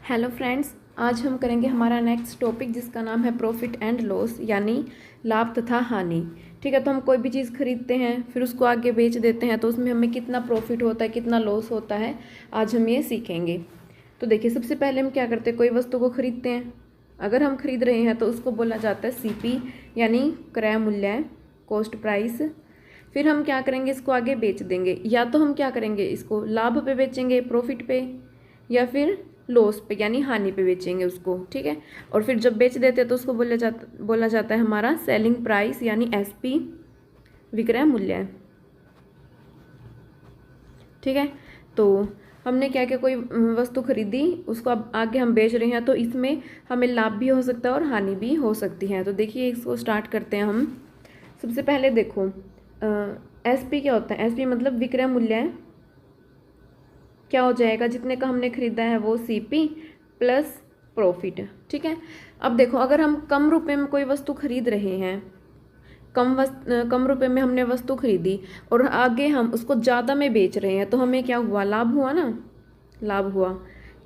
Hello friends, आज हम करेंगे हमारा नेक्स्ट टॉपिक जिसका नाम है प्रॉफिट एंड लॉस यानी लाभ तथा हानि। ठीक है, तो हम कोई भी चीज़ खरीदते हैं फिर उसको आगे बेच देते हैं तो उसमें हमें कितना प्रॉफिट होता है कितना लॉस होता है, आज हम ये सीखेंगे। तो देखिए, सबसे पहले हम क्या करते हैं, कोई वस्तु को खरीदते हैं। अगर हम खरीद रहे हैं तो उसको बोला जाता है सीपी यानी क्रय मूल्य, कॉस्ट प्राइस। फिर हम क्या करेंगे, इसको आगे बेच देंगे। या तो हम क्या करेंगे, इसको लाभ पे बेचेंगे, प्रॉफिट पे, या फिर लॉस पे यानी हानि पे बेचेंगे उसको। ठीक है, और फिर जब बेच देते हैं तो उसको बोला जाता है हमारा सेलिंग प्राइस यानी एसपी, विक्रय मूल्य। ठीक है, तो हमने क्या क्या कोई वस्तु खरीदी, उसको अब आगे हम बेच रहे हैं तो इसमें हमें लाभ भी हो सकता है और हानि भी हो सकती है। तो देखिए, इसको स्टार्ट करते हैं हम। सबसे पहले देखो, एसपी क्या होता है। एसपी मतलब विक्रय मूल्य है। क्या हो जाएगा, जितने का हमने खरीदा है वो सीपी प्लस प्रॉफिट। ठीक है, अब देखो, अगर हम कम रुपए में कोई वस्तु खरीद रहे हैं, कम रुपए में हमने वस्तु खरीदी और आगे हम उसको ज़्यादा में बेच रहे हैं तो हमें क्या हुआ, लाभ हुआ ना, लाभ हुआ।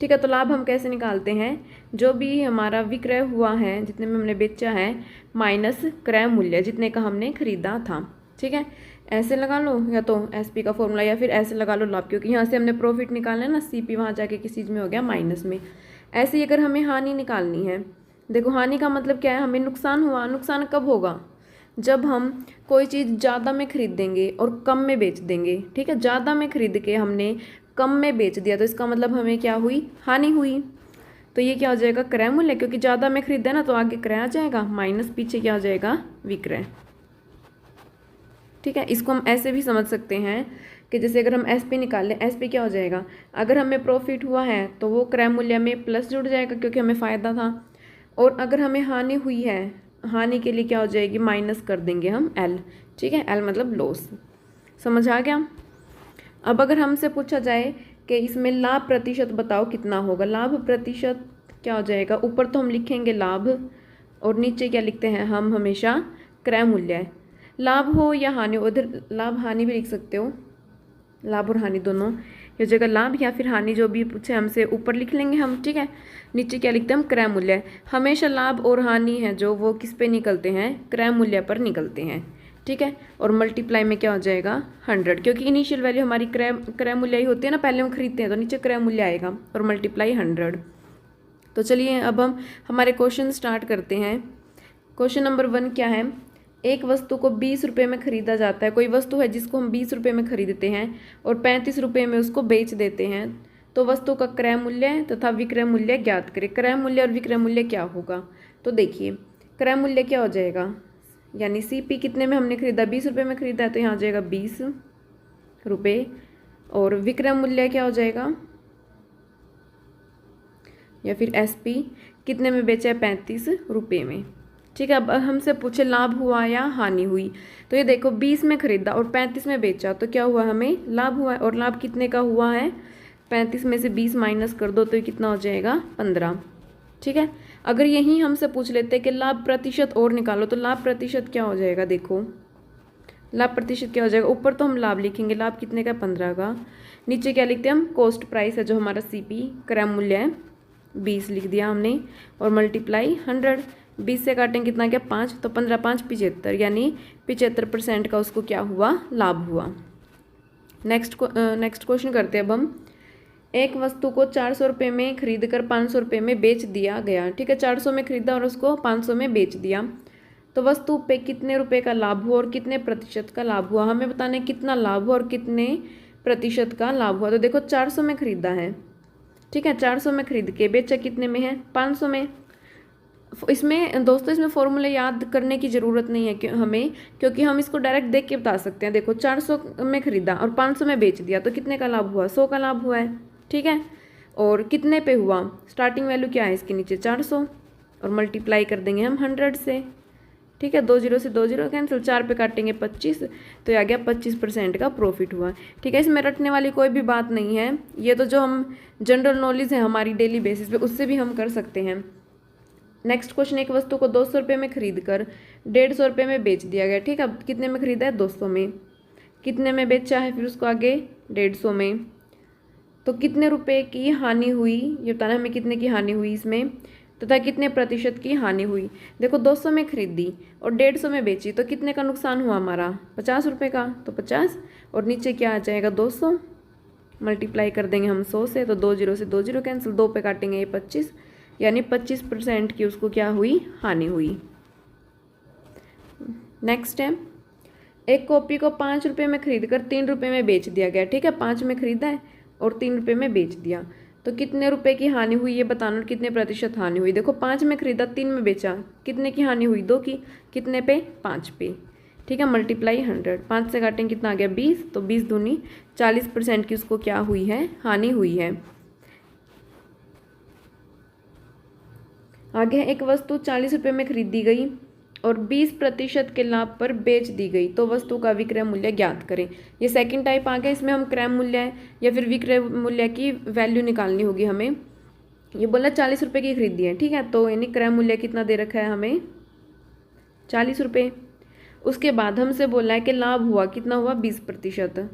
ठीक है, तो लाभ हम कैसे निकालते हैं, जो भी हमारा विक्रय हुआ है, जितने में हमने बेचा है, माइनस क्रय मूल्य जितने का हमने खरीदा था। ठीक है, ऐसे लगा लो या तो एसपी का फॉर्मूला, या फिर ऐसे लगा लो लाभ, क्योंकि यहाँ से हमने प्रॉफिट निकालना है ना, सीपी वहाँ जाके किस चीज़ में हो गया, माइनस में। ऐसे ही अगर हमें हानि निकालनी है, देखो हानि का मतलब क्या है, हमें नुकसान हुआ। नुकसान कब होगा, जब हम कोई चीज़ ज़्यादा में खरीद देंगे और कम में बेच देंगे। ठीक है, ज़्यादा में खरीद के हमने कम में बेच दिया तो इसका मतलब हमें क्या हुई, हानि हुई। तो ये क्या हो जाएगा, क्रय मूल्य, क्योंकि ज़्यादा में खरीदा ना तो आगे क्रय आ जाएगा, माइनस पीछे क्या हो जाएगा, विक्रय। ठीक है, इसको हम ऐसे भी समझ सकते हैं कि जैसे अगर हम एसपी निकालें, एसपी क्या हो जाएगा, अगर हमें प्रॉफिट हुआ है तो वो क्रय मूल्य में प्लस जुड़ जाएगा क्योंकि हमें फ़ायदा था। और अगर हमें हानि हुई है, हानि के लिए क्या हो जाएगी, माइनस कर देंगे हम एल। ठीक है, एल मतलब लॉस। समझ आ गया। अब अगर हमसे पूछा जाए कि इसमें लाभ प्रतिशत बताओ कितना होगा, लाभ प्रतिशत क्या हो जाएगा, ऊपर तो हम लिखेंगे लाभ और नीचे क्या लिखते हैं हम हमेशा, क्रय मूल्य। लाभ हो या हानि हो, उधर लाभ हानि भी लिख सकते हो, लाभ और हानि दोनों, ये जगह लाभ या फिर हानि जो भी पूछे हमसे ऊपर लिख लेंगे हम। ठीक है, नीचे क्या लिखते हैं हम, क्रय मूल्य। हमेशा लाभ और हानि है जो वो किस पे निकलते हैं, क्रय मूल्य पर निकलते हैं। ठीक है, और मल्टीप्लाई में क्या हो जाएगा, 100, क्योंकि इनिशियल वैल्यू हमारी क्रय मूल्य ही होती है ना, पहले हम खरीदते हैं तो नीचे क्रय मूल्य आएगा और मल्टीप्लाई 100। तो चलिए अब हम हमारे क्वेश्चन स्टार्ट करते हैं। क्वेश्चन नंबर 1 क्या है, एक वस्तु को 20 रुपये में खरीदा जाता है। कोई वस्तु है जिसको हम 20 रुपये में खरीदते हैं और 35 रुपये में उसको बेच देते हैं, तो वस्तु का क्रय मूल्य तथा विक्रय मूल्य ज्ञात करें। क्रय मूल्य और विक्रय मूल्य क्या होगा, तो देखिए, क्रय मूल्य क्या हो जाएगा, यानी सीपी कितने में हमने खरीदा, 20 रुपये में खरीदा है तो यहाँ हो जाएगा 20 रुपये। और विक्रय मूल्य क्या हो जाएगा, या फिर एसपी कितने में बेचा है, 35 रुपये में। ठीक है, अब हमसे पूछे लाभ हुआ या हानि हुई, तो ये देखो 20 में खरीदा और 35 में बेचा तो क्या हुआ, हमें लाभ हुआ है। और लाभ कितने का हुआ है, 35 में से 20 माइनस कर दो तो ये कितना हो जाएगा, 15। ठीक है, अगर यही हमसे पूछ लेते कि लाभ प्रतिशत और निकालो, तो लाभ प्रतिशत क्या हो जाएगा, देखो लाभ प्रतिशत क्या हो जाएगा, ऊपर तो हम लाभ लिखेंगे, लाभ कितने का, 15 का। नीचे क्या लिखते हैं हम, कॉस्ट प्राइस है जो हमारा सीपी क्रय मूल्य है, 20 लिख दिया हमने और मल्टीप्लाई 100। 20 से काटेंगे कितना क्या, 5, तो 15 5 75, यानी 75% का उसको क्या हुआ, लाभ हुआ। नेक्स्ट क्वेश्चन करते हैं अब हम। एक वस्तु को 400 रुपये में खरीद कर 500 रुपये में बेच दिया गया। ठीक है, 400 में खरीदा और उसको 500 में बेच दिया, तो वस्तु पे कितने रुपए का लाभ हुआ और कितने प्रतिशत का लाभ हुआ, हमें बताना है कितना लाभ हुआ और कितने प्रतिशत का लाभ हुआ। तो देखो 400 में खरीदा है, ठीक है, 400 में खरीद के बेचा कितने में है, 500 में। इसमें दोस्तों, इसमें फॉर्मूले याद करने की ज़रूरत नहीं है हमें, क्योंकि हम इसको डायरेक्ट देख के बता सकते हैं। देखो 400 में खरीदा और 500 में बेच दिया तो कितने का लाभ हुआ, 100 का लाभ हुआ है। ठीक है, और कितने पे हुआ, स्टार्टिंग वैल्यू क्या है इसके नीचे, 400, और मल्टीप्लाई कर देंगे हम 100 से। ठीक है, 2 जीरो से 2 जीरो कैंसिल, 4 पे काटेंगे 25, तो ये आ गया 25% का प्रॉफिट हुआ। ठीक है, इसमें रटने वाली कोई भी बात नहीं है, ये तो जो हम जनरल नॉलेज है हमारी डेली बेसिस पे, उससे भी हम कर सकते हैं। नेक्स्ट क्वेश्चन, एक वस्तु को 200 रुपये में खरीद कर 150 रुपये में बेच दिया गया। ठीक है, अब कितने में खरीदा है, 200 में, कितने में बेचा है फिर उसको आगे, 150 में। तो कितने रुपए की हानि हुई, ये बताना हमें कितने की हानि हुई इसमें, तथा कितने प्रतिशत की हानि हुई। देखो 200 में खरीदी और 150 में बेची, तो कितने का नुकसान हुआ हमारा, 50 रुपये का, तो 50 और नीचे क्या आ जाएगा 200, मल्टीप्लाई कर देंगे हम 100 से, तो 2 जीरो से 2 जीरो कैंसिल, 2 पे काटेंगे ये 25, यानी 25% की उसको क्या हुई, हानि हुई। नेक्स्ट है, एक कॉपी को 5 रुपये में खरीद कर 3 रुपये में बेच दिया गया। ठीक है, 5 में खरीदा है और 3 रुपये में बेच दिया, तो कितने रुपए की हानि हुई ये बताना, और कितने प्रतिशत हानि हुई। देखो 5 में खरीदा 3 में बेचा, कितने की हानि हुई, 2 की, कितने पे, 5 पे। ठीक है, मल्टीप्लाई 100, 5 से काटेंगे कितना आ गया 20, तो 20 दूनी 40% की उसको क्या हुई है, हानि हुई है। आगे एक वस्तु 40 रुपये में खरीदी गई और 20% के लाभ पर बेच दी गई, तो वस्तु का विक्रय मूल्य ज्ञात करें। ये सेकंड टाइप आ गया, इसमें हम क्रय मूल्य या फिर विक्रय मूल्य की वैल्यू निकालनी होगी हमें। ये बोला 40 रुपये की खरीदी है, ठीक है, तो यानी क्रय मूल्य कितना दे रखा है हमें, 40 रुपये। उसके बाद हमसे बोला है कि लाभ हुआ, कितना हुआ, 20%,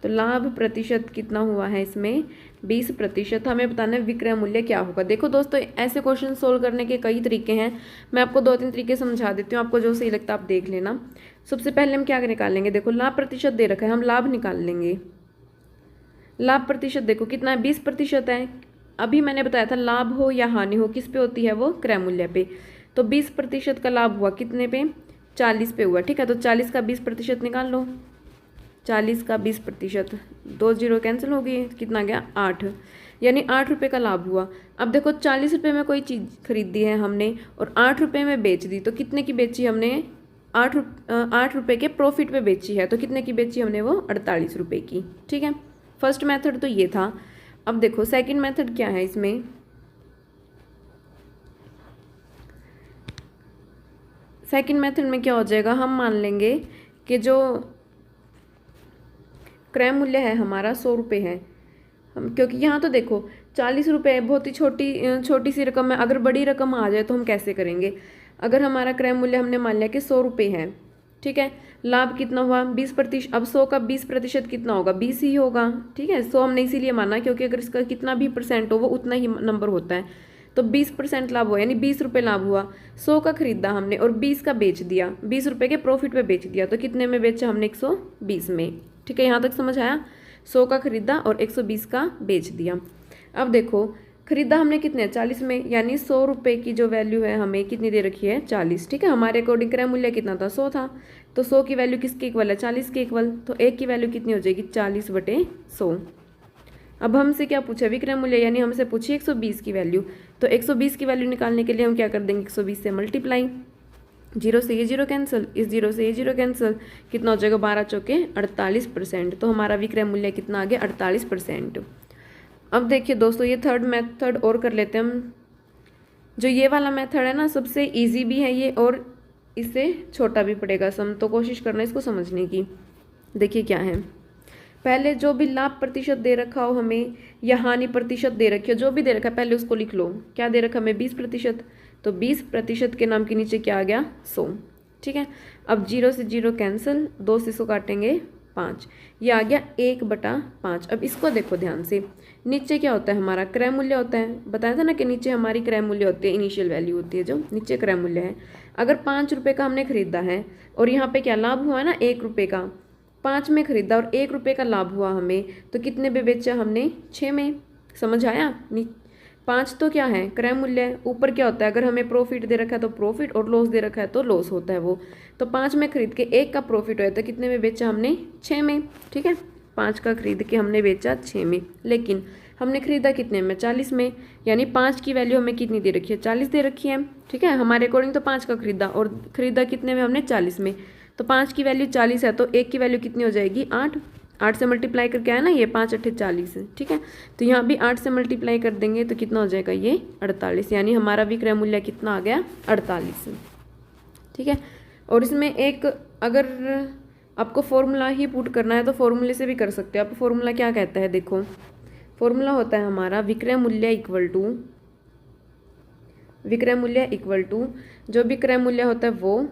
तो लाभ प्रतिशत कितना हुआ है इसमें, 20%। हमें बताना है विक्रय मूल्य क्या होगा। देखो दोस्तों, ऐसे क्वेश्चन सोल्व करने के कई तरीके हैं, मैं आपको 2-3 तरीके समझा देती हूँ, आपको जो सही लगता है आप देख लेना। सबसे पहले हम क्या निकालेंगे, देखो लाभ प्रतिशत दे रखा है, हम लाभ निकाल लेंगे। लाभ प्रतिशत देखो कितना है, 20% है। अभी मैंने बताया था लाभ हो या हानि हो किस पे होती है, वो क्रय मूल्य पे। तो 20% का लाभ हुआ कितने पे, 40 पे हुआ। ठीक है, तो 40 का 20% निकाल लो, 40 का 20%, 2 जीरो कैंसिल हो गई, कितना गया 8, यानी 8 रुपये का लाभ हुआ। अब देखो 40 रुपये में कोई चीज़ खरीदी है हमने और 8 रुपये में बेच दी, तो कितने की बेची हमने, 8 रुपये के प्रॉफिट पे बेची है, तो कितने की बेची हमने, वो 48 रुपये की। ठीक है, फर्स्ट मेथड तो ये था। अब देखो सेकंड मेथड क्या है इसमें, सेकंड मेथड में क्या हो जाएगा, हम मान लेंगे कि जो क्रय मूल्य है हमारा 100 रुपये है, हम क्योंकि यहाँ तो देखो 40 रुपये बहुत ही छोटी सी रकम है, अगर बड़ी रकम आ जाए तो हम कैसे करेंगे। अगर हमारा क्रय मूल्य हमने मान लिया कि 100 रुपये है, ठीक है, लाभ कितना हुआ 20%, अब 100 का 20% कितना होगा, 20 ही होगा। ठीक है, 100 हमने इसीलिए माना क्योंकि अगर इसका कितना भी परसेंट हो वो उतना ही नंबर होता है, तो 20% लाभ हुआ, यानी 20 रुपये लाभ हुआ। 100 का खरीदा हमने और 20 का बेच दिया, 20 रुपये के प्रॉफिट पे बेच दिया, तो कितने में बेचा हमने, 120 में। ठीक है, यहाँ तक समझ आया, 100 का खरीदा और 120 का बेच दिया। अब देखो खरीदा हमने कितने, 40 में, यानी 100 रुपये की जो वैल्यू है हमें कितनी दे रखी है, 40। ठीक है, हमारे अकॉर्डिंग क्रय मूल्य कितना था, 100 था, तो 100 की वैल्यू किसके इक्वल है, 40 के इक्वल, तो एक की वैल्यू कितनी हो जाएगी, 40/100। अब हमसे क्या पूछा, विक्रय मूल्य, यानी हमसे पूछी 120 की वैल्यू, तो 120 की वैल्यू निकालने के लिए हम क्या कर देंगे, 120 से मल्टीप्लाई, 0 से ये 0 कैंसिल, इस 0 से ये 0 कैंसिल, कितना हो जाएगा, 12 चौके 48%, तो हमारा विक्रय मूल्य कितना आ गया, 48%। अब देखिए दोस्तों, ये थर्ड मेथड और कर लेते हैं हम। जो ये वाला मेथड है ना, सबसे इजी भी है ये और इससे छोटा भी पड़ेगा सम, तो कोशिश करना इसको समझने की। देखिए क्या है, पहले जो भी लाभ प्रतिशत दे रखा हो हमें या हानि प्रतिशत दे रखी हो, जो भी दे रखा है पहले उसको लिख लो। क्या दे रखा हमें, 20%, तो 20% के नाम के नीचे क्या आ गया, 100। ठीक है, अब 0 से 0 कैंसिल, 2 से 100 काटेंगे 5, ये आ गया 1/5। अब इसको देखो ध्यान से, नीचे क्या होता है हमारा, क्रय मूल्य होता है, बताया था ना कि नीचे हमारी क्रय मूल्य होती है, इनिशियल वैल्यू होती है, जो नीचे क्रय मूल्य है। अगर 5 रुपये का हमने खरीदा है और यहाँ पे क्या लाभ हुआ है ना, 1 रुपये का, 5 में खरीदा और 1 रुपये का लाभ हुआ हमें, तो कितने में बेचा हमने, 6 में। समझ आया, 5 तो क्या है, क्रय मूल्य है, ऊपर क्या होता है, अगर हमें प्रॉफिट दे रखा है तो प्रॉफिट और लॉस दे रखा है तो लॉस होता है वो। तो 5 में खरीद के 1 का प्रॉफिट हुआ तो कितने में बेचा हमने, 6 में। ठीक है, 5 का खरीद के हमने बेचा 6 में, लेकिन हमने खरीदा कितने में, 40 में, यानी 5 की वैल्यू हमें कितनी दे रखी है, 40 दे रखी है। ठीक है, हमारे अकॉर्डिंग तो 5 का खरीदा और खरीदा कितने में हमने, 40 में, तो 5 की वैल्यू 40 है, तो 1 की वैल्यू कितनी हो जाएगी, 8। 8 से मल्टीप्लाई करके आया ना ये, 5 8 40। ठीक है, तो यहाँ भी 8 से मल्टीप्लाई कर देंगे तो कितना हो जाएगा, ये 48, यानी हमारा विक्रय मूल्य कितना आ गया, 48। ठीक है, और इसमें एक अगर आपको फॉर्मूला ही पुट करना है तो फॉर्मूले से भी कर सकते हो आप। फॉर्मूला क्या कहता है, देखो फॉर्मूला होता है हमारा विक्रय मूल्य इक्वल टू जो भी क्रय मूल्य होता है वो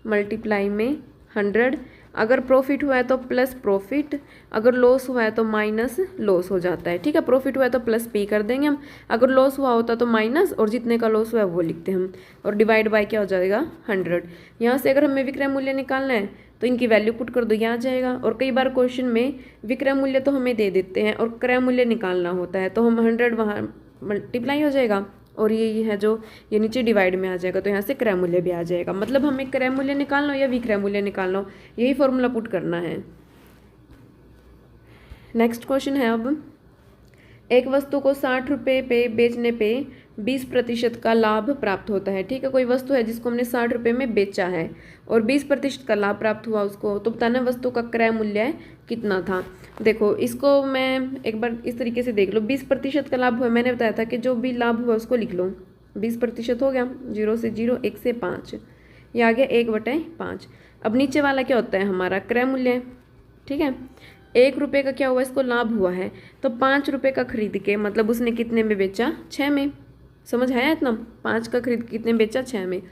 मल्टीप्लाई में 100 अगर प्रॉफिट हुआ है तो प्लस प्रॉफिट, अगर लॉस हुआ है तो माइनस लॉस हो जाता है। ठीक है, प्रॉफिट हुआ है तो प्लस पी कर देंगे हम, अगर लॉस हुआ होता तो माइनस, और जितने का लॉस हुआ है वो लिखते हैं हम, और डिवाइड बाय क्या हो जाएगा 100। यहाँ से अगर हमें विक्रय मूल्य निकालना है तो इनकी वैल्यू पुट कर दो, यहाँ आ जाएगा। और कई बार क्वेश्चन में विक्रय मूल्य तो हमें दे देते हैं और क्रय मूल्य निकालना होता है, तो हम 100 वहाँ मल्टीप्लाई हो जाएगा, और ये है जो ये नीचे डिवाइड में आ जाएगा, तो यहाँ से क्रय मूल्य भी आ जाएगा। मतलब हमें क्रय मूल्य निकालना हो या विक्रय मूल्य निकालना हो, यही फॉर्मूला पुट करना है। नेक्स्ट क्वेश्चन है, अब एक वस्तु को 60 रुपये पे बेचने पे 20% का लाभ प्राप्त होता है। ठीक है, कोई वस्तु है जिसको हमने 60 रुपये में बेचा है और 20% का लाभ प्राप्त हुआ उसको, तो बताना वस्तु का क्रय मूल्य कितना था। देखो इसको मैं एक बार इस तरीके से देख लो, 20% का लाभ हुआ, मैंने बताया था कि जो भी लाभ हुआ उसको लिख लो। 20% हो गया, 0 से 0, 1 से 5, ये आ गया 1/5। अब नीचे वाला क्या होता है हमारा क्रय मूल्य। ठीक है, 1 रुपये का क्या हुआ, इसको लाभ हुआ है, तो 5 रुपये का खरीद के मतलब उसने कितने में बेचा, 6 में। समझ आया इतना, 5 का खरीद कितने में बेचा, 6 में।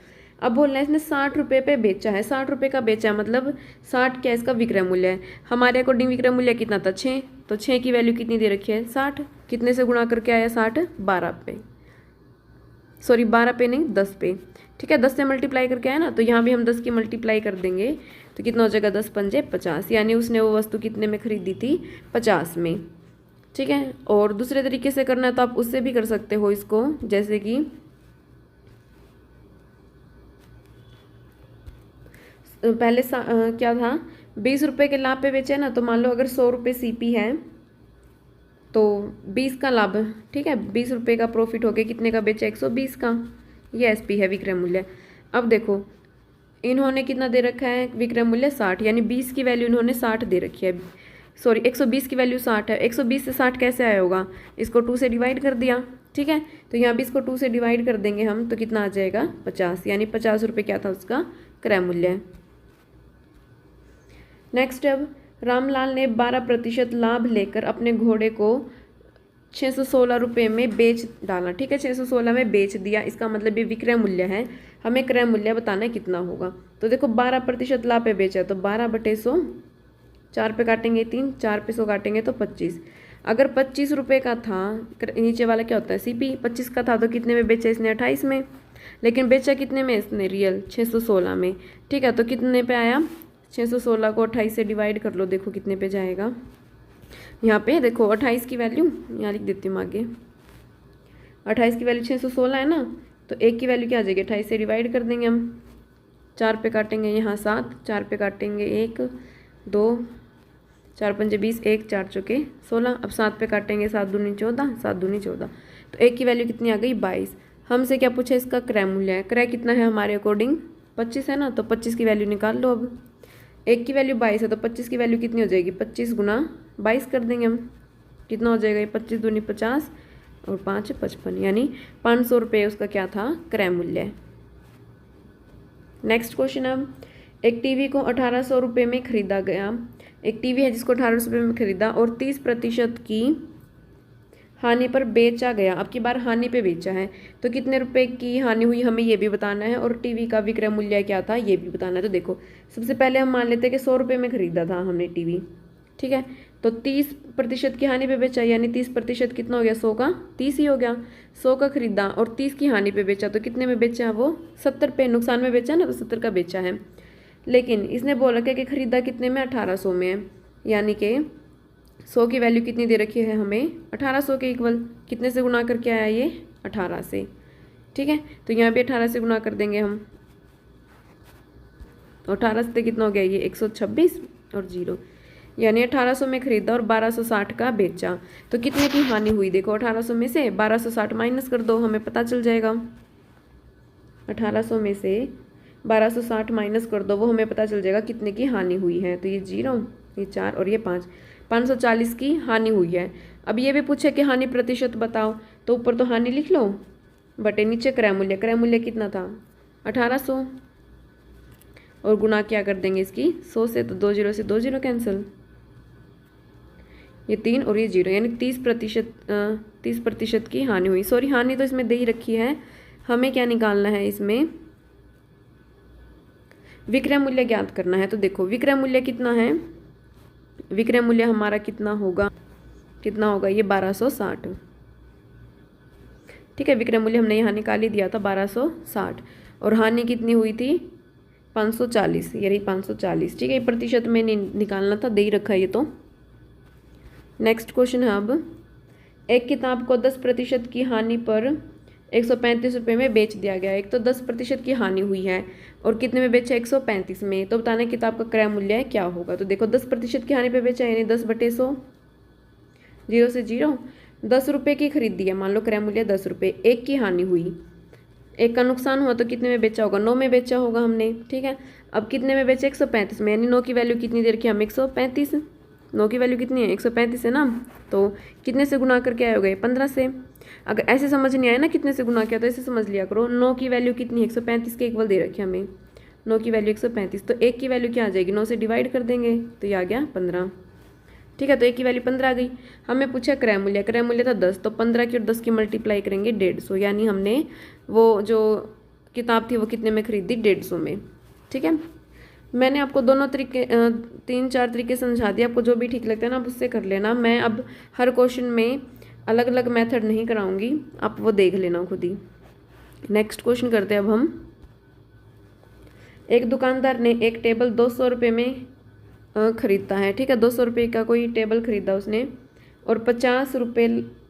अब बोलना है इसने 60 रुपये पे बेचा है, 60 रुपये का बेचा है, मतलब 60 क्या इसका विक्रय मूल्य है। हमारे अकॉर्डिंग विक्रय मूल्य कितना था, 6, तो 6 की वैल्यू कितनी दे रखी है, 60। कितने से गुणा करके आया 60, 12 पे, सॉरी 12 पे नहीं 10 पे। ठीक है, 10 से मल्टीप्लाई करके आया ना, तो यहाँ भी हम 10 की मल्टीप्लाई कर देंगे तो कितना हो जाएगा, 10 पंजे 50, यानी उसने वो वस्तु कितने में खरीदी थी, 50 में। ठीक है, और दूसरे तरीके से करना है तो आप उससे भी कर सकते हो इसको, जैसे कि पहले क्या था, 20 रुपये के लाभ पे बेचे ना, तो मान लो अगर 100 रुपये सीपी है तो 20 का लाभ, ठीक है 20 रुपये का प्रॉफिट हो गया, कितने का बेचा, 120 का, ये एसपी है विक्रय मूल्य। अब देखो इन्होंने कितना दे रखा है विक्रय मूल्य, 60, यानी 20 की वैल्यू इन्होंने 60 दे रखी है, सॉरी 120 की वैल्यू 60 है। 120 से 60 कैसे आया होगा, इसको 2 से डिवाइड कर दिया। ठीक है, तो यहाँ भी इसको 2 से डिवाइड कर देंगे हम, तो कितना आ जाएगा 50, यानी 50 रुपये क्या था उसका क्रय मूल्य। नेक्स्ट, अब रामलाल ने 12% लाभ लेकर अपने घोड़े को 616 रुपये में बेच डाला। ठीक है, 616 में बेच दिया, इसका मतलब ये विक्रय मूल्य है, हमें क्रय मूल्य बताना है कितना होगा। तो देखो 12% लाभ पे बेचा, तो 12/100, 4 पे काटेंगे 3, 4 पे 100 काटेंगे तो 25। अगर 25 रुपये का था, नीचे वाला क्या होता है सीपी, 25 का था तो कितने में बेचा इसने, 28 में। लेकिन बेचा कितने में इसने, रियल 616 में। ठीक है, तो कितने पे आया, 616 को 28 से डिवाइड कर लो, देखो कितने पे जाएगा। यहाँ पे देखो 28 की वैल्यू यहाँ लिख देती हूँ आगे, 28 की वैल्यू 616 है ना, तो 1 की वैल्यू क्या आ जाएगी, 28 से डिवाइड कर देंगे हम, 4 पे काटेंगे यहाँ 7, 4 पे काटेंगे 1 2, 4 पंजे 20, 1 4 चौके 16, अब 7 पे काटेंगे 7 दूनी 14, 7 दूनी 14, तो 1 की वैल्यू कितनी आ गई 22। हमसे क्या पूछा, इसका क्रय मूल्य है, क्रय कितना है हमारे अकॉर्डिंग 25 है ना, तो 25 की वैल्यू निकाल लो। अब 1 की वैल्यू 22 है, तो 25 की वैल्यू कितनी हो जाएगी, 25 गुना 22 कर देंगे हम, कितना हो जाएगा, 25 दूनी 50 और 5 55, यानी 500 रुपये उसका क्या था क्रय मूल्य। नेक्स्ट क्वेश्चन, अब एक टीवी को 1800 रुपये में खरीदा गया, एक टीवी है जिसको 1800 रुपये में खरीदा और 30% की हानि पर बेचा गया। अब की बार हानि पे बेचा है, तो कितने रुपए की हानि हुई हमें ये भी बताना है, और टीवी का विक्रय मूल्य क्या था ये भी बताना है। तो देखो सबसे पहले हम मान लेते हैं कि 100 रुपये में खरीदा था हमने टीवी, ठीक है, तो 30% की हानि पे बेचा, यानी 30% कितना हो गया, 100 का 30 ही हो गया। 100 का खरीदा और 30 की हानि पे बेचा, तो कितने में बेचा है वो, 70 पे, नुकसान में बेचा ना, तो 70 का बेचा है। लेकिन इसने बोला कि खरीदा कितने में, 1800 में है, यानी कि 100 की वैल्यू कितनी दे रखी है हमें, 1800 के इक्वल, कितने से गुना करके आया ये, 18 से। ठीक है, तो यहाँ पे 18 से गुना कर देंगे हम, तो 18 से कितना हो गया ये 126 और 0, यानी 1800 में खरीदा और 1260 का बेचा, तो कितने की हानि हुई। देखो 1800 में से 1260 माइनस कर दो, हमें पता चल जाएगा। 1800 में से 1260 माइनस कर दो, वो हमें पता चल जाएगा कितने की हानि हुई है। तो ये 0, ये 4 और ये 5, 540 की हानि हुई है। अब ये भी पूछे कि हानि प्रतिशत बताओ, तो ऊपर तो हानि लिख लो, बटे नीचे क्रय मूल्य। क्रय मूल्य कितना था 1800, और गुना क्या कर देंगे इसकी 100 से, तो 2 0 से 2 0 कैंसिल, ये 3 और ये 0, यानी 30% की हानि हुई। सॉरी हानि तो इसमें दे ही रखी है, हमें क्या निकालना है इसमें, विक्रय मूल्य ज्ञात करना है। तो देखो विक्रय मूल्य कितना है, विक्रय मूल्य हमारा कितना होगा ये 1260। ठीक है, विक्रय मूल्य हमने यहाँ निकाल ही दिया था 1260, और हानि कितनी हुई थी 540, यानी 540। ठीक है, प्रतिशत में नहीं निकालना था, दे ही रखा है ये तो। नेक्स्ट क्वेश्चन है अब, एक किताब को 10% की हानि पर 135 रुपये में बेच दिया गया। एक तो 10% की हानि हुई है और कितने में बेचा, 135 में। तो बताना किताब का क्रय मूल्य क्या होगा। तो देखो 10% की हानि पे बेचा, यानी 10/100, 0 से 0, 10 रुपये की खरीदी है, मान लो क्रय मूल्य 10 रुपये। एक की हानि हुई, एक का नुकसान हुआ, तो कितने में बेचा होगा, 9 में बेचा होगा हमने। ठीक है, अब कितने में बेचा, 135 में, यानी 9 की वैल्यू कितनी दे रखी है, हम 135। 9 की वैल्यू कितनी है, 135 है ना, तो कितने से गुना करके आए हो गए, 15 से। अगर ऐसे समझ नहीं आया ना कितने से गुना किया, तो ऐसे समझ लिया करो, 9 की वैल्यू कितनी है, 135 के इक्वल दे रखी है हमें, 9 की वैल्यू 135, तो 1 की वैल्यू क्या आ जाएगी, 9 से डिवाइड कर देंगे तो ये आ गया 15। ठीक है, तो 1 की वैल्यू 15 आ गई। हमें पूछा क्रय मूल्य, क्रय मूल्य था 10, तो 15 की और 10 की मल्टीप्लाई करेंगे 150, यानी हमने वो जो किताब थी वो कितने में खरीदी, 150 में। ठीक है, मैंने आपको दोनों तरीके 3-4 तरीके समझा दिए, आपको जो भी ठीक लगता है ना आप उससे कर लेना। मैं अब हर क्वेश्चन में अलग अलग मेथड नहीं कराऊंगी, आप वो देख लेना खुद ही। नेक्स्ट क्वेश्चन करते हैं अब हम। एक दुकानदार ने एक टेबल 200 रुपये में खरीदता है। ठीक है, 200 रुपये का कोई टेबल खरीदा उसने और 50 रुपये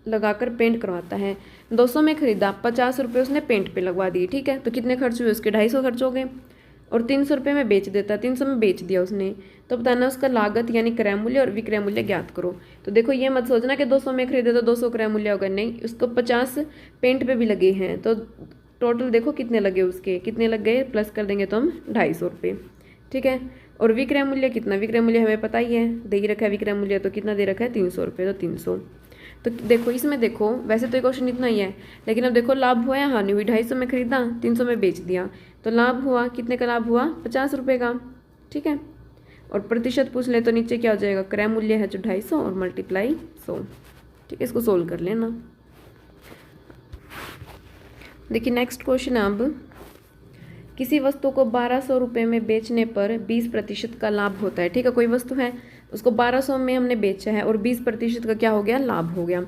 लगाकर पेंट करवाता है। 200 में खरीदा, 50 रुपये उसने पेंट पे लगवा दिए। ठीक है, तो कितने खर्च हुए उसके, 250 खर्च हो गए। और 300 रुपये में बेच देता, 300 में बेच दिया उसने, तो बताना उसका लागत यानी क्रय मूल्य और विक्रय मूल्य ज्ञात करो। तो देखो ये मत सोचना कि 200 में खरीदे तो 200 क्रय मूल्य होगा, नहीं, उसको 50 पेंट पे भी लगे हैं, तो टोटल देखो कितने लगे, उसके कितने लग गए, प्लस कर देंगे तो हम 250 रुपये। ठीक है, और विक्रय मूल्य कितना, विक्रय मूल्य हमें पता ही है, दे ही रखा है विक्रय मूल्य, तो कितना दे रखा है 300 रुपये, तो 300। तो देखो इसमें देखो वैसे तो क्वेश्चन इतना ही है, लेकिन अब देखो लाभ हुआ या हानि हुई, 250 में खरीदा 300 में बेच दिया, तो लाभ हुआ, कितने का लाभ हुआ, 50 रुपये का। ठीक है, और प्रतिशत पूछ ले तो नीचे क्या हो जाएगा, क्रय मूल्य है जो 250 और मल्टीप्लाई 100। ठीक है, इसको सोल्व कर लेना। देखिए नेक्स्ट क्वेश्चन, अब किसी वस्तु को 1200 रुपये में बेचने पर 20% का लाभ होता है। ठीक है, कोई वस्तु है उसको 1200 में हमने बेचा है और 20% का क्या हो गया, लाभ हो गया।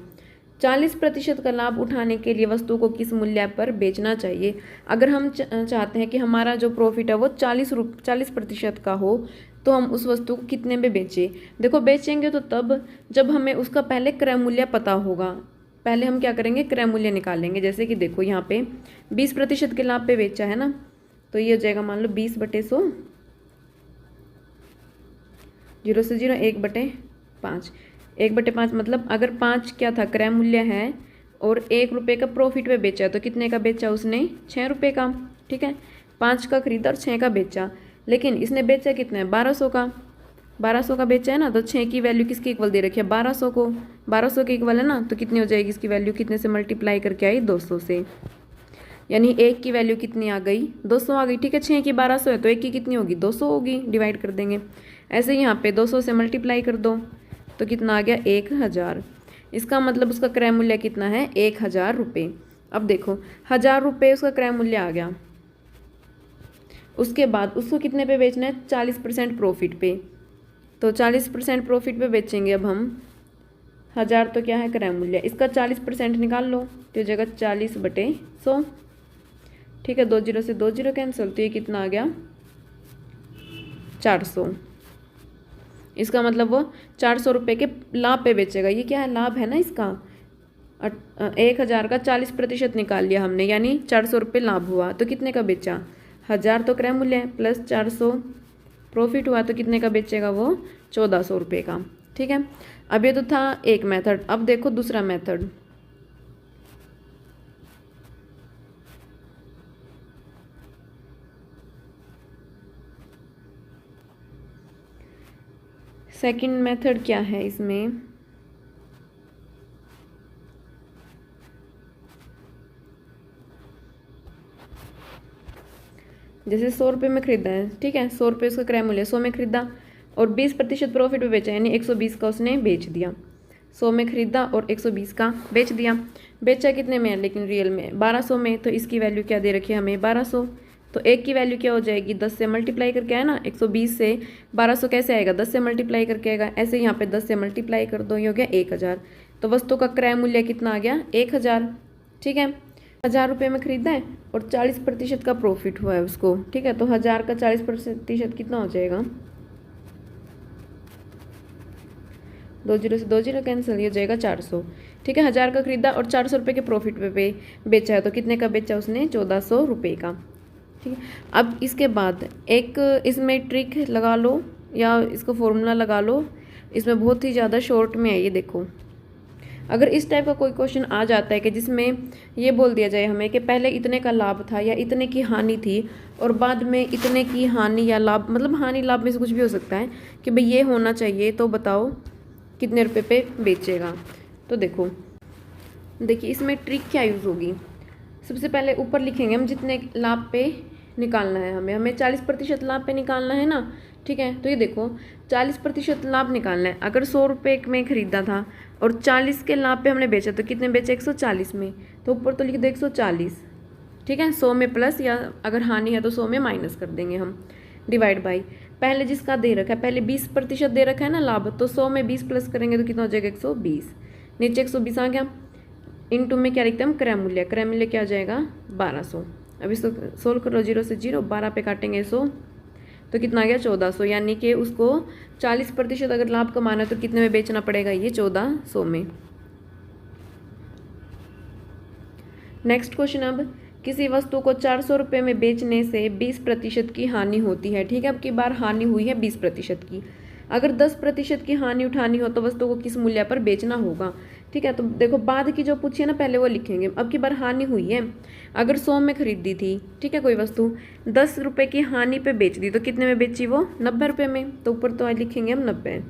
40% का लाभ उठाने के लिए वस्तु को किस मूल्य पर बेचना चाहिए। अगर हम चाहते हैं कि हमारा जो प्रॉफिट है वो 40% का हो, तो हम उस वस्तु को कितने में बेचें। देखो बेचेंगे तो तब जब हमें उसका पहले क्रय मूल्य पता होगा। पहले हम क्या करेंगे, क्रय मूल्य निकालेंगे। जैसे कि देखो यहाँ पे 20% के लाभ पे बेचा है ना, तो ये हो जाएगा मान लो 20/100, 0 से 0, 1/5, 1/5 मतलब अगर 5 क्या था क्रय मूल्य है और 1 रुपये का प्रॉफिट पे बेचा, तो कितने का बेचा उसने, 6 रुपये का। ठीक है, 5 का खरीदा और 6 का बेचा, लेकिन इसने बेचा कितना है, 1200 का, 1200 का बेचा है ना, तो 6 की वैल्यू किसके इक्वल दे रखी है, 1200 को, 1200 के इक्वल है ना, तो कितनी हो जाएगी इसकी वैल्यू, कितने से मल्टीप्लाई करके आई, 200 से, यानी 1 की वैल्यू कितनी आ गई, 200 आ गई। ठीक है, 6 की 1200 है तो 1 की कितनी होगी, 200 होगी, डिवाइड कर देंगे। ऐसे यहाँ पे 200 से मल्टीप्लाई कर दो तो कितना आ गया, 1000। इसका मतलब उसका क्रय मूल्य कितना है, 1000 रुपये। अब देखो 1000 रुपये उसका क्रय मूल्य आ गया, उसके बाद उसको कितने पे बेचना है, 40% प्रॉफिट पे, तो 40% प्रॉफिट पे बेचेंगे। अब हम 1000 तो क्या है क्रय मूल्य, इसका 40% निकाल लो तो जगह 40/100। ठीक है, 2 0 से 2 0 कैंसिल, तो ये कितना आ गया, 400। इसका मतलब वो 400 रुपये के लाभ पे बेचेगा। ये क्या है, लाभ है ना इसका। 1000 का 40% निकाल लिया हमने, यानी 400 रुपये लाभ हुआ, तो कितने का बेचा, 1000 तो क्रय मूल्य है प्लस 400 प्रॉफिट हुआ, तो कितने का बेचेगा वो, 1400 रुपये का। ठीक है, अब ये तो था एक मेथड। अब देखो दूसरा मेथड, सेकंड मेथड क्या है इसमें, जैसे 100 रुपये में खरीदा है। ठीक है, 100 रुपये उसका क्रय मूल्य, 100 में खरीदा और 20% प्रॉफिट पे बेचा, यानी 120 का उसने बेच दिया। 100 में खरीदा और 120 का बेच दिया। बेचा कितने में है लेकिन रियल में 1200 में, तो इसकी वैल्यू क्या दे रखी है हमें, 1200। तो 1 की वैल्यू क्या हो जाएगी, 10 से मल्टीप्लाई करके है ना, 120 से 1200 कैसे आएगा, 10 से मल्टीप्लाई करके आएगा। ऐसे यहाँ पे 10 से मल्टीप्लाई कर दो, ये हो गया 1000। तो वस्तु का क्रय मूल्य कितना आ गया, 1000। ठीक है, 1000 रुपये में खरीदा है और 40% का प्रॉफिट हुआ है उसको। ठीक है, तो 1000 का 40% कितना हो जाएगा, 2 जीरो से 2 जीरो कैंसिल, ये हो जाएगा 400। ठीक है, 1000 का खरीदा और 400 रुपये के प्रॉफिट पे बेचा है, तो कितने का बेचा उसने, 1400 रुपये का। ठीक है, अब इसके बाद एक इसमें ट्रिक लगा लो या इसको फॉर्मूला लगा लो, इसमें बहुत ही ज़्यादा शॉर्ट में है ये। देखो, अगर इस टाइप का कोई क्वेश्चन आ जाता है कि जिसमें ये बोल दिया जाए हमें कि पहले इतने का लाभ था या इतने की हानि थी और बाद में इतने की हानि या लाभ, मतलब हानि लाभ में से कुछ भी हो सकता है कि भाई ये होना चाहिए, तो बताओ कितने रुपए पे बेचेगा। तो देखिए इसमें ट्रिक क्या यूज़ होगी। सबसे पहले ऊपर लिखेंगे हम जितने लाभ पे निकालना है, हमें 40% लाभ पे निकालना है ना। ठीक है, तो ये देखो 40% लाभ निकालना है। अगर 100 रुपये में खरीदा था और 40 के लाभ पे हमने बेचा, तो कितने बेचे, 140 में। तो ऊपर तो लिख दो 140। ठीक है, 100 में प्लस, या अगर हानि है तो 100 में माइनस कर देंगे हम, डिवाइड बाई पहले जिसका दे रखा है, पहले 20% दे रखा है ना लाभ, तो 100 में 20 प्लस करेंगे तो कितना हो जाएगा, 120। नीचे 120 आ गया, इनटू में क्या लिखते हैं हम, क्रय मूल्य। क्रय मूल्य क्या आ जाएगा, 1200। अब इसको सोल्व करो, 0 से 0, 12 पे काटेंगे 100, तो कितना आ गया, 1400। यानी कि उसको 40% अगर लाभ कमाना है तो कितने में बेचना पड़ेगा, ये 1400 में। नेक्स्ट क्वेश्चन, अब किसी वस्तु को 400 रुपये में बेचने से 20% की हानि होती है। ठीक है, अब की बार हानि हुई है 20% की। अगर 10% की हानि उठानी हो तो वस्तु को किस मूल्य पर बेचना होगा। ठीक है, तो देखो बाद की जो पूछी है ना पहले वो लिखेंगे। अब की बार हानि हुई है, अगर 100 में खरीदी थी, ठीक है, कोई वस्तु 10 रुपये की हानि पे बेच दी, तो कितने में बेची वो, 90 रुपये में। तो ऊपर तो लिखेंगे हम 90।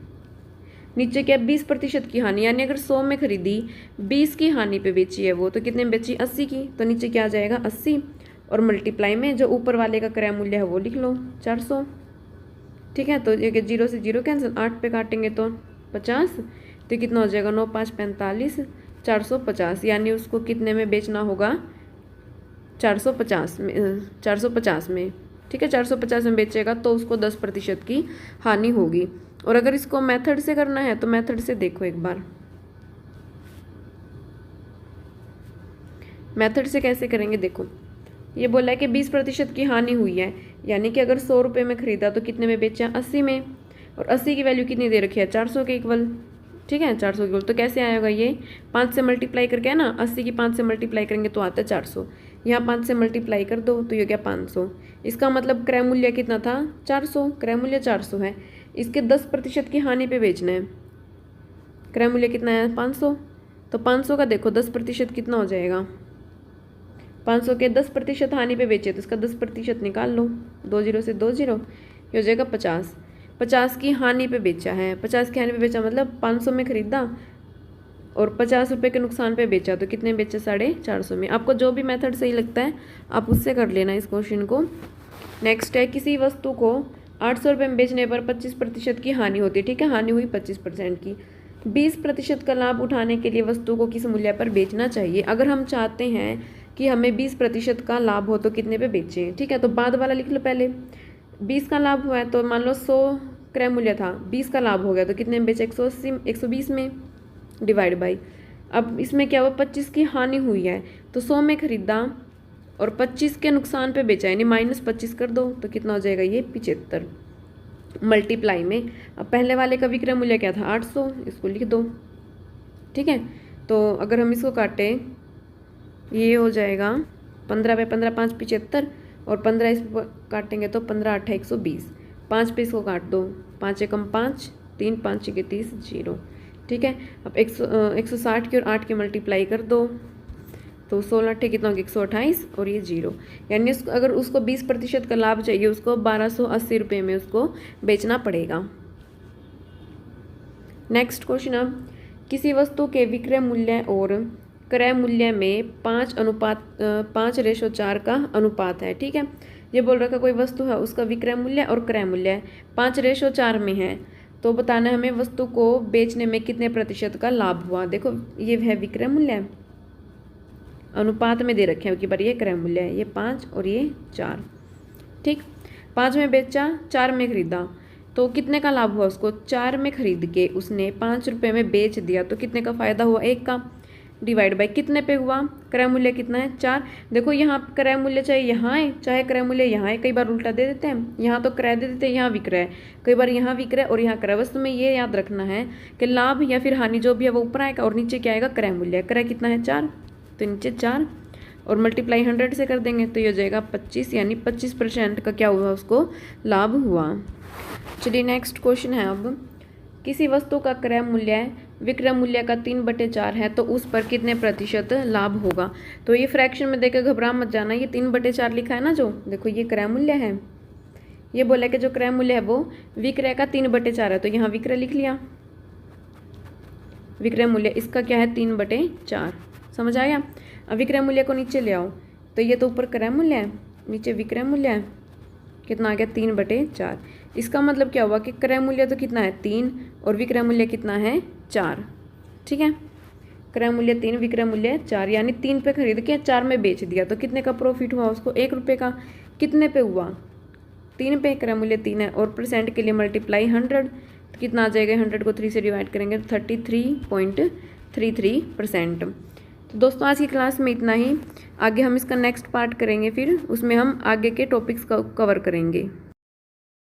नीचे क्या, 20% की हानि, यानी अगर 100 में खरीदी, 20 की हानि पे बेची है वो, तो कितने में बेची, 80 की। तो नीचे क्या आ जाएगा, 80, और मल्टीप्लाई में जो ऊपर वाले का क्रय मूल्य है वो लिख लो, 400। ठीक है, तो ये 0 से 0 कैंसिल, 8 पे काटेंगे तो 50, तो कितना हो जाएगा, 9 5 45, 450। यानी उसको कितने में बेचना होगा, 450 में। ठीक है, 450 में बेचेगा तो उसको 10% की हानि होगी। और अगर इसको मेथड से करना है तो मेथड से देखो एक बार, मेथड से कैसे करेंगे। देखो ये बोला है कि 20% की हानि हुई है, यानी कि अगर 100 रुपये में खरीदा तो कितने में बेचा, 80 में। और 80 की वैल्यू कितनी दे रखी है, 400 के इक्वल। ठीक है, 400 के इक्वल, तो कैसे आएगा ये, 5 से मल्टीप्लाई करके है ना, 80 की 5 से मल्टीप्लाई करेंगे तो आता है 400। यहाँ 5 से मल्टीप्लाई कर दो तो ये क्या, 500। इसका मतलब क्रय मूल्य कितना था, 400। क्रय मूल्य 400 है, इसके 10% की हानि पे बेचना है। क्रय मूल्य कितना है, 500। तो 500 का देखो 10% कितना हो जाएगा, 500 के 10% हानि पे बेचे तो इसका 10% निकाल लो, 2 जीरो से 2 जीरो, ये हो जाएगा 50। 50 की हानि पे बेचा है, 50 की हानि पे बेचा मतलब 500 में खरीदा और 50 रुपये के नुकसान पे बेचा, तो कितने बेचे, 450 में। आपको जो भी मेथड सही लगता है आप उससे कर लेना इस क्वेश्चन को। नेक्स्ट है, किसी वस्तु को 800 रुपये में बेचने पर 25% की हानि होती है। ठीक है, हानि हुई 25% की। 20% का लाभ उठाने के लिए वस्तु को किस मूल्य पर बेचना चाहिए। अगर हम चाहते हैं कि हमें 20% का लाभ हो तो कितने पे बेचें। ठीक है, तो बाद वाला लिख लो पहले। 20 का लाभ हुआ है तो मान लो 100 क्रय मूल्य था, 20 का लाभ हो गया तो कितने में बेचे, 180 120 में, डिवाइड बाई। अब इसमें क्या हुआ, 25 की हानि हुई है तो 100 में खरीदा और 25 के नुकसान पे बेचा, यानी -25 कर दो तो कितना हो जाएगा, ये 75। मल्टीप्लाई में अब पहले वाले का विक्रय मूल्य क्या था, 800, इसको लिख दो। ठीक है, तो अगर हम इसको काटें, ये हो जाएगा 15 पे 15 5 75, और 15 इस काटेंगे तो 15 8 120। 5 पे इसको काट दो, 5 एकम 5, 3 5 के 30, 0। ठीक है, अब 160 की और 8 की मल्टीप्लाई कर दो तो 16 8 कितना होगा, 128, और ये 0। यानी अगर उसको 20% का लाभ चाहिए उसको 1280 रुपये में उसको बेचना पड़ेगा। नेक्स्ट क्वेश्चन, अब किसी वस्तु के विक्रय मूल्य और क्रय मूल्य में 5:4 का अनुपात है। ठीक है, ये बोल रखा कोई वस्तु है उसका विक्रय मूल्य और क्रय मूल्य 5:4 में है, तो बताना हमें वस्तु को बेचने में कितने प्रतिशत का लाभ हुआ। देखो ये है विक्रय मूल्य, अनुपात में दे रखे हैं कि पर ये क्रय मूल्य है, ये 5 और ये 4। ठीक। 5 में बेचा, 4 में खरीदा, तो कितने का लाभ हुआ उसको? 4 में खरीद के उसने 5 रुपये में बेच दिया, तो कितने का फ़ायदा हुआ? 1 का। डिवाइड बाई कितने पे हुआ? क्रय मूल्य कितना है? 4। देखो यहाँ क्रय मूल्य चाहे यहाँ है चाहे क्रय मूल्य यहाँ है, कई बार उल्टा दे देते हैं, यहाँ तो क्रय दे देते हैं, यहाँ विक्रय, कई बार यहाँ विक्रय और यहाँ क्रय। बस तुम्हें ये याद रखना है कि लाभ या फिर हानि जो भी है वो ऊपर आएगा और नीचे क्या आएगा? क्रय मूल्य। क्रय कितना है? 4, तो नीचे 4 और मल्टीप्लाई 100 से कर देंगे तो ये हो जाएगा 25, यानी 25% का क्या हुआ? उसको लाभ हुआ। चलिए नेक्स्ट क्वेश्चन है अब, किसी वस्तु का क्रय मूल्य विक्रय मूल्य का 3/4 है तो उस पर कितने प्रतिशत लाभ होगा? तो ये फ्रैक्शन में देकर घबरा मत जाना, ये 3/4 लिखा है ना, जो देखो ये क्रय मूल्य है, ये बोला कि जो क्रय मूल्य है वो विक्रय का 3/4 है, तो यहाँ विक्रय लिख लिया, विक्रय मूल्य इसका क्या है? 3/4। समझ आया? अब विक्रय मूल्य को नीचे ले आओ, तो ये तो ऊपर क्रय मूल्य है, नीचे विक्रय मूल्य है, कितना आ गया? 3/4। इसका मतलब क्या हुआ कि क्रय मूल्य तो कितना है? 3 और विक्रय मूल्य कितना है? 4। ठीक है, क्रय मूल्य 3, विक्रय मूल्य 4, यानी 3 पे खरीद के 4 में बेच दिया, तो कितने का प्रॉफिट हुआ उसको? 1 रुपये का। कितने पे हुआ? 3 पे, क्रय मूल्य 3 है और परसेंट के लिए मल्टीप्लाई 100, तो कितना आ जाएगा? 100 को 3 से डिवाइड करेंगे तो 33.33%। तो दोस्तों आज की क्लास में इतना ही, आगे हम इसका नेक्स्ट पार्ट करेंगे, फिर उसमें हम आगे के टॉपिक्स कवर करेंगे।